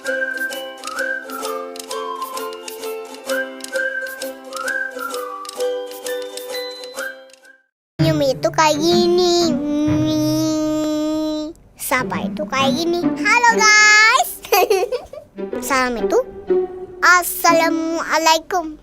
Senyum itu kayak gini. Sapa itu kayak gini. Halo guys. Salam itu Assalamualaikum.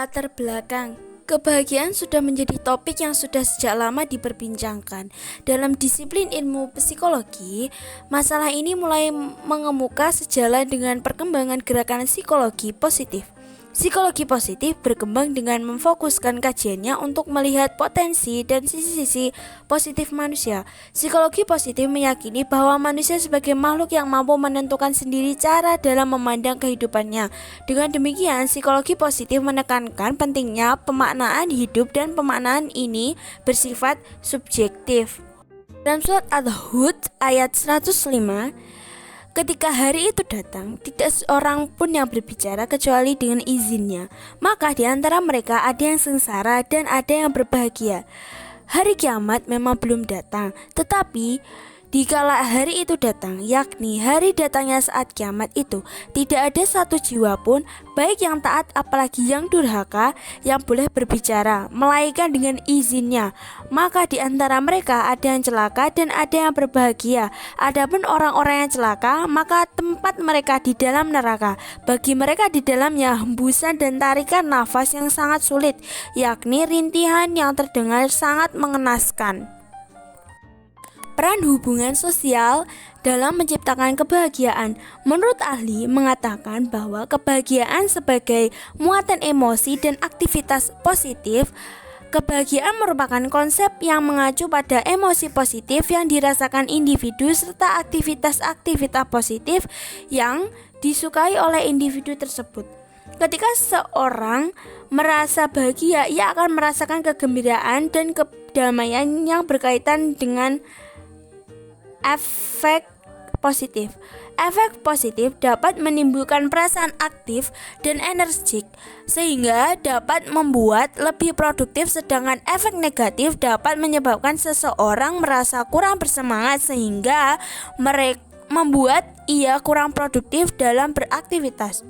Latar belakang. Kebahagiaan sudah menjadi topik yang sudah sejak lama diperbincangkan. Dalam disiplin ilmu psikologi, masalah ini mulai mengemuka sejalan dengan perkembangan gerakan psikologi positif. Psikologi positif berkembang dengan memfokuskan kajiannya untuk melihat potensi dan sisi-sisi positif manusia. Psikologi positif meyakini bahwa manusia sebagai makhluk yang mampu menentukan sendiri cara dalam memandang kehidupannya. Dengan demikian, psikologi positif menekankan pentingnya pemaknaan hidup dan pemaknaan ini bersifat subjektif. Dalam surat Al-Hud ayat 105, ketika hari itu datang, tidak seorang pun yang berbicara kecuali dengan izinnya. Maka di antara mereka ada yang sengsara dan ada yang berbahagia. Hari kiamat memang belum datang, tetapi dikala hari itu datang, yakni hari datangnya saat kiamat itu, tidak ada satu jiwa pun, baik yang taat apalagi yang durhaka, yang boleh berbicara, melainkan dengan izinnya. Maka di antara mereka ada yang celaka dan ada yang berbahagia. Adapun orang-orang yang celaka, maka tempat mereka di dalam neraka. Bagi mereka di dalamnya hembusan dan tarikan nafas yang sangat sulit, yakni rintihan yang terdengar sangat mengenaskan. Peran hubungan sosial dalam menciptakan kebahagiaan. Menurut ahli mengatakan bahwa kebahagiaan sebagai muatan emosi dan aktivitas positif. Kebahagiaan merupakan konsep yang mengacu pada emosi positif yang dirasakan individu serta aktivitas-aktivitas positif yang disukai oleh individu tersebut. Ketika seorang merasa bahagia, ia akan merasakan kegembiraan dan kedamaian yang berkaitan dengan efek positif. Efek positif dapat menimbulkan perasaan aktif dan energik sehingga dapat membuat lebih produktif, sedangkan efek negatif dapat menyebabkan seseorang merasa kurang bersemangat sehingga membuat ia kurang produktif dalam beraktivitas.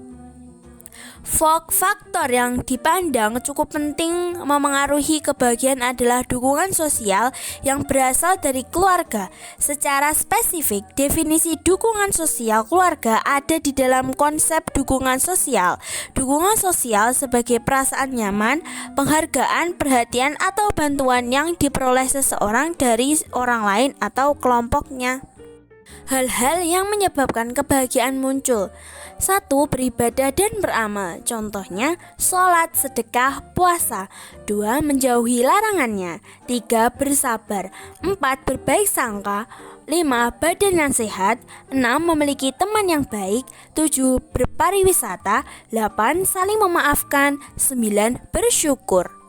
Faktor yang dipandang cukup penting memengaruhi kebahagiaan adalah dukungan sosial yang berasal dari keluarga. Secara spesifik, definisi dukungan sosial keluarga ada di dalam konsep dukungan sosial. Dukungan sosial sebagai perasaan nyaman, penghargaan, perhatian, atau bantuan yang diperoleh seseorang dari orang lain atau kelompoknya. Hal-hal yang menyebabkan kebahagiaan muncul. 1. Beribadah dan beramal. Contohnya, sholat, sedekah, puasa. 2. Menjauhi larangannya. 3. Bersabar. 4. Berbaik sangka. 5. Badan yang sehat. 6. Memiliki teman yang baik. 7. Berpariwisata. 8. Saling memaafkan. 9. Bersyukur.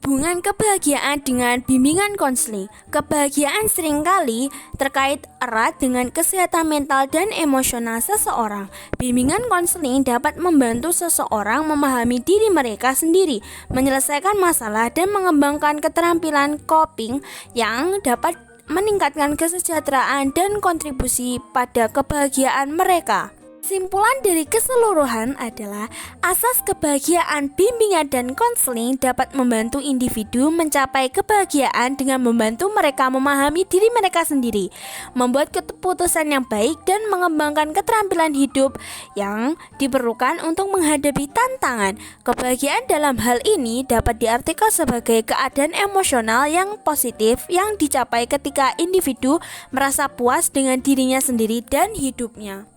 Hubungan kebahagiaan dengan bimbingan konseling. Kebahagiaan seringkali terkait erat dengan kesehatan mental dan emosional seseorang. Bimbingan konseling dapat membantu seseorang memahami diri mereka sendiri, menyelesaikan masalah, dan mengembangkan keterampilan coping yang dapat meningkatkan kesejahteraan dan kontribusi pada kebahagiaan mereka. Kesimpulan dari keseluruhan adalah asas kebahagiaan, bimbingan, dan konseling dapat membantu individu mencapai kebahagiaan dengan membantu mereka memahami diri mereka sendiri, membuat keputusan yang baik, dan mengembangkan keterampilan hidup yang diperlukan untuk menghadapi tantangan. Kebahagiaan dalam hal ini dapat diartikan sebagai keadaan emosional yang positif yang dicapai ketika individu merasa puas dengan dirinya sendiri dan hidupnya.